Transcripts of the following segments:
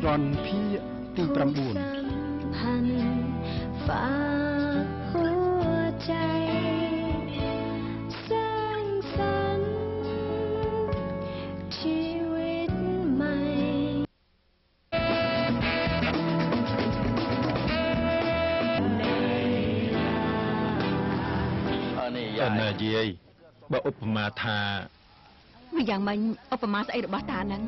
รอนพี่ตีประบุนฝากหัวใจสร้างสรรค์ชีวิตใหม่อันน่ะเย่บ่อุปมาทาវាយ៉ាងម៉េចឧបមាស្អីរបស់តាហ្នឹង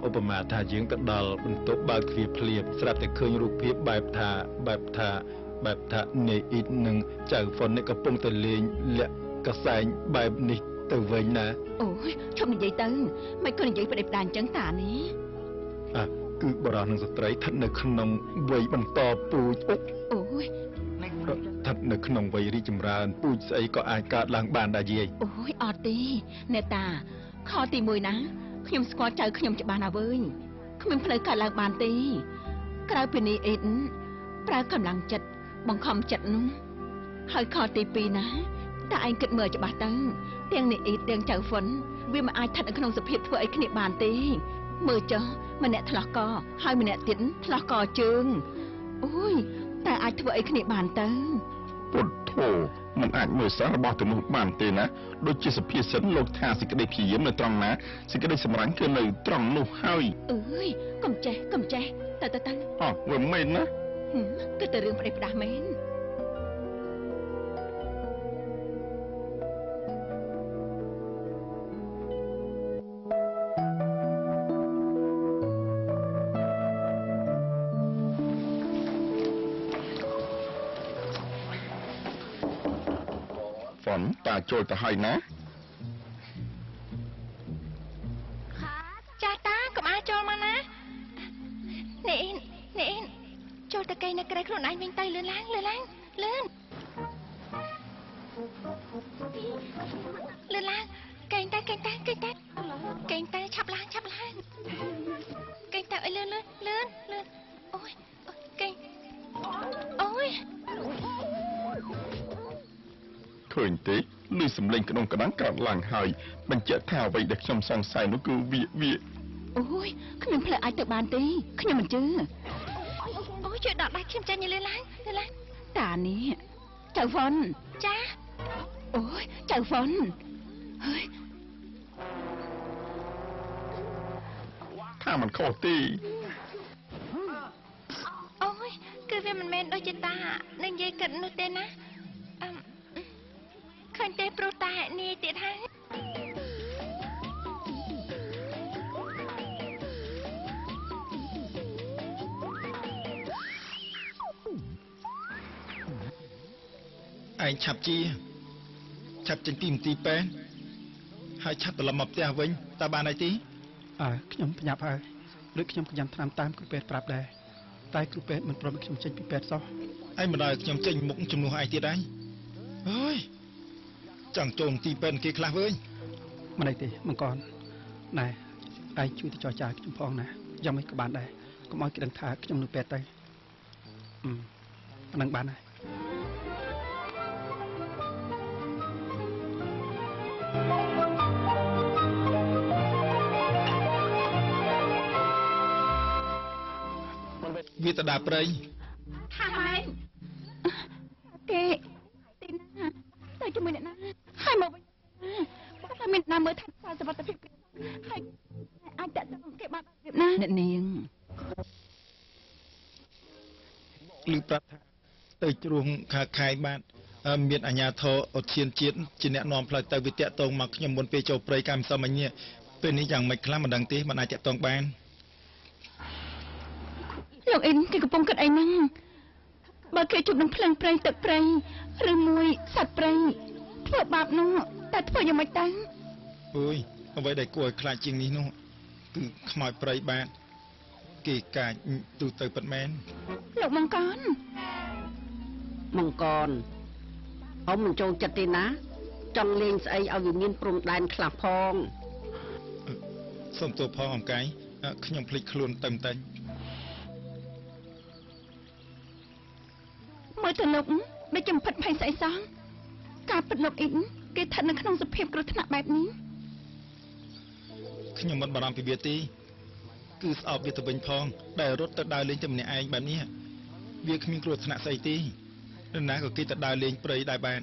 ឧបមាថាយើងទៅដល់បន្ទប់បើកទ្វារភ្លាមស្រាប់តែឃើញរូបភាពបែបថានេអ៊ីតនឹងចៅហ្វុននេះកំពុងតែលេងលាក់កសែងបែបនេះទៅវិញណាអូយឈប់និយាយទៅមិនក៏និយាយប្រដេបដាអញ្ចឹងតានេះគឺបរិសុទ្ធនិងស្ត្រីស្ថិតនៅក្នុងវ័យបន្តពូជអូយស្ថិតនៅក្នុងវ័យរីកចម្រើនពូជស្អីក៏អាចកើតឡើងបានដែរយាយអូយអត់ទេអ្នកតាខទី1ណាខ្ញុំស្គាល់ចៅខ្ញុំច្បាស់ណាស់វើយគ្មានផ្លូវកើតឡើងបានទេក្រៅពីនេះអ៊ីនប្រើកម្លាំងចិត្តបង្ខំចិត្តនោះហើយខទី2ណាតែឯងគិតមើលច្បាស់ទៅទាំងនេះអ៊ីនទាំងចៅហ្វុនវាមិនអាចស្ថិតនៅក្នុងសភាពធ្វើអីគ្នាបានទេមើលចុះម្នាក់ឆ្លោះកហើយម្នាក់ទៀតឆ្លោះកជើងអូយតែអាចធ្វើអីគ្នាបានទៅពុទ្ធធម៌มันអាចមើលសាររបស់ទៅនោះបានទេណាដូចជាសភាសិនលោកថាសេចក្តីព្យាយាមនៅត្រង់ណាសេចក្តីសម្រេចគឺនៅត្រង់នោះហើយអើយកុំចេះទៅអត់វាមិនណាគឺតែរឿងប្រេះផ្ដាស់មែនតាចូលទៅហើយណាចាតាកុំអាចចូលមកណានេះចូលទៅកេងនៅក្រែខ្លួនឯងវិញទៅលឿនឡើងលឿនឡើងកេងទៅឆាប់ឡើងកេងទៅឲ្យលឿនអូយកេងអូយឃើញទេឮសំឡេងក្តុងក្តាំងកើតឡើងហើយបញ្ជាក់ថាអ្វីដែលខ្ញុំសង្ស័យនោះគឺវាអូយខ្ញុំផ្លែអាចទៅបានទេខ្ញុំមិនជឿអូយជួយដកដៃខ្ញុំចាញ់លឿនឡើងតានេះចៅហ្វុនចាអូយចៅហ្វុនហើយថាมันខុសទេអូយគឺវាមិនមែនដូចជាតានឹងនិយាយគិតនោះទេណាឃើញទេព្រោះតែនាយទៀតហើយឯងឆាប់ចេញពីមន្ទីរពេទ្យហើយឆាប់ត្រឡប់មកផ្ទះវិញតើបានអីទេខ្ញុំប្រញាប់ហើយឬខ្ញុំប្រញាប់ថ្នាំតាមគ្រូពេទ្យប្រាប់ដែរតែគ្រូពេទ្យមិនព្រមឲ្យខ្ញុំចេញពីពេទ្យសោះឯងមិនឲ្យខ្ញុំចេញមុខជំនួសឯងទៀតដែរអើយចង់ចូលទីពេទ្យគេខ្លះវិញមិនអីទេមកកនណែឯងជួយទៅចរចាខ្ញុំផងណាយ៉ាងម៉េចក៏បានដែរកុំឲ្យគេដឹងថាខ្ញុំនៅពេទ្យទៅប៉ុណ្ណឹងបានហើយវាទៅដល់ព្រៃថាម៉េចគេទីណាទៅជាមួយអ្នកណាហើយមកវិញបើថាមានណាមើលថាសុវត្ថិភាពហើយអាចតទៅគេបានរៀបណាអ្នកនាងឮប្រាប់ថាទៅជ្រុងខែបាទមានអាជ្ញាធរឧទ្យានជាតិជាអ្នកនាំផ្លូវទៅវិទ្យាតងមកខ្ញុំមុនពេលចូលព្រៃកម្មសមញ្ញពេលនេះយ៉ាងម៉េចខ្លះមិនដឹងទេមិនអាចតងបានលោកអ៊ីនគេកំពុងគិតអីហ្នឹងបើគេជួបនឹងភ្លឹងព្រៃទឹកព្រៃឬមួយសត្វព្រៃធ្វើបាបនោះតែធ្វើយ៉ាងម៉េចទៅអើយអ្វីដែលគួរឲ្យខ្លាចជាងនេះនោះគឺខ្មោចព្រៃបាទគេកាចទូទៅពិតមែនលោកមង្គនអ៊ំមិនចូលចិត្តទេណាចង់លេងស្អីឲ្យវាមានព្រំដែនខ្លះផងសូមទោសផងអង្កៃខ្ញុំភ្លេចខ្លួនទៅបន្តិចមើលទៅលោកដូចចំផិតភ័យស្អីសោះការពិតលោកអ៊ីនគេស្ថិតនៅក្នុងសភាពគ្រោះថ្នាក់បែបនេះខ្ញុំមិនបារម្ភពីវាទេ គឺស្អប់វាទៅវិញផងដែលរត់ទៅដើរលេងតែម្នាក់ឯងបែបនេះវាគ្មានគ្រោះថ្នាក់ស្អីទេនរណាក៏គេទៅដើរលេងព្រៃដែរបាន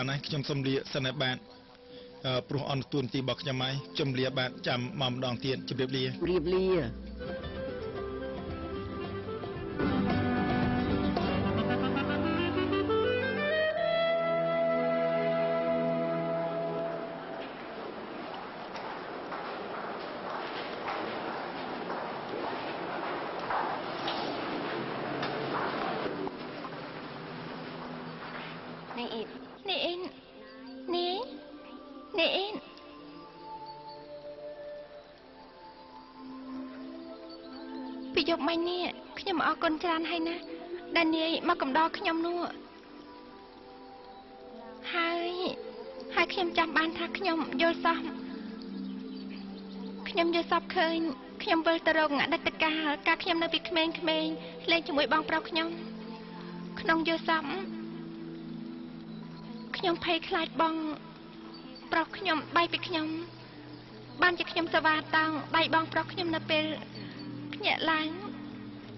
ហើយខ្ញុំសូមលាសិនហើយបាទព្រោះអន់ទួនាទីរបស់ខ្ញុំហើយខ្ញុំលាបាទចាំមកម្ដងទៀតជម្រាបលា រៀបលា នេះអ៊ីត នេះអ៊ីននេះនេះអ៊ីនពីយកមិញនេះខ្ញុំអរគុណច្រើនហើយណាដែលនាយមកកំដរខ្ញុំនោះហើយខ្ញុំចាំបានថាខ្ញុំយល់សោះខ្ញុំយល់សប្តិឃើញខ្ញុំវិលទៅរកអតីតកាលកាលខ្ញុំនៅពីក្មេងៗលេងជាមួយបងប្រុសខ្ញុំក្នុងយល់សប្តិខ្ញុំភ័យខ្លាចបងប្រុសខ្ញុំបែកពីខ្ញុំបានជាខ្ញុំសវ៉ាតង់ដៃបងប្រុសខ្ញុំនៅពេលភ្ញាក់ឡើង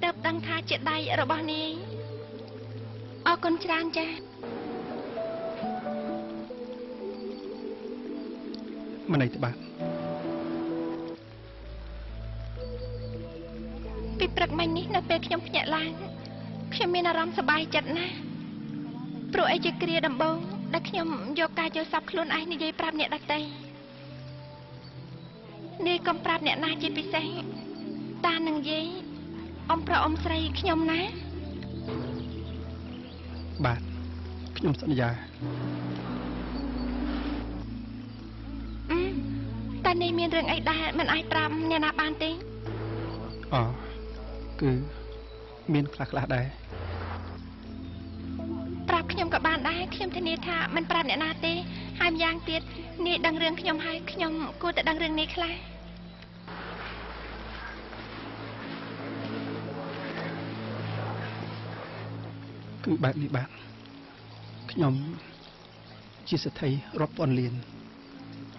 ទើបដឹងថាជាដៃរបស់នាយអរគុណច្រើនចា៎មិនអីទេបាទពីព្រឹកមិញនេះនៅពេលខ្ញុំភ្ញាក់ឡើងខ្ញុំមានអារម្មណ៍សប្បាយចិត្តណាស់ព្រោះអីជាគ្រាដំបូងដែលខ្ញុំយកការយល់សប្តិខ្លួនឯងនិយាយប្រាប់អ្នកដទៃនាយកុំប្រាប់អ្នកណាជាពិសេសតានឹងយាយអ៊ំប្រុសអ៊ំស្រីខ្ញុំណា បាទខ្ញុំសន្យា តែនេះមានរឿងអីដែរមិនអាចប្រាប់អ្នកណាបានទេ គឺមានខ្លះដែរ ប្រាប់ខ្ញុំក៏បានដែរខ្ញុំធានាថាមិនប្រាប់អ្នកណាទេហើយម្យ៉ាងទៀតនាយដឹងរឿងខ្ញុំហើយខ្ញុំគួរតែដឹងរឿងនាយខ្លះ គឺបែបនេះបាទខ្ញុំជាសេដ្ឋីរាប់ពាន់លាន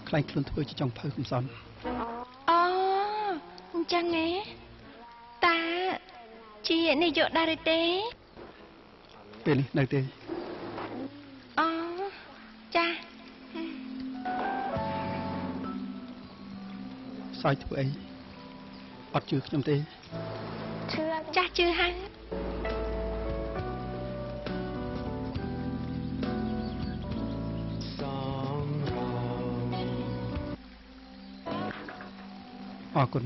ខ្លែងខ្លួនធ្វើជាចុងភៅកំសត់ អូអញ្ចឹងហ៎តាជានាយកដែរទេ ពេលនេះនៅទេ អូចា សើចធ្វើអីអត់ជឿខ្ញុំទេ ជឿចាស់ជឿហើយ អរគុណ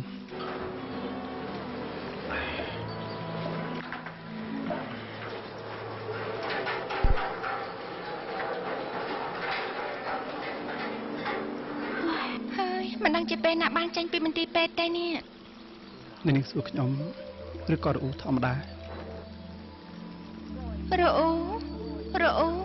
ហើយមិនដឹងជាពេលណាបានចេញពីមន្ទីរពេទ្យទេនេះ នេះនឹងសួរខ្ញុំឬក៏រអ៊ូធម្មតា រអ៊ូ